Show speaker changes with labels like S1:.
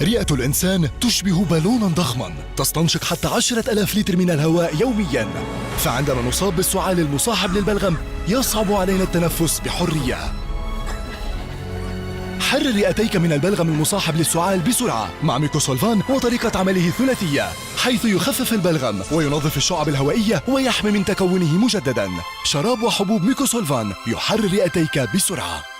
S1: رئة الإنسان تشبه بالونا ضخما تستنشق حتى 10,000 لتر من الهواء يوميا، فعندما نصاب بالسعال المصاحب للبلغم يصعب علينا التنفس بحرية. حرر رئتيك من البلغم المصاحب للسعال بسرعة مع ميكوسولفان، وطريقة عمله ثلاثية حيث يخفف البلغم وينظف الشعب الهوائية ويحمي من تكونه مجددا. شراب وحبوب ميكوسولفان يحرر رئتيك بسرعة.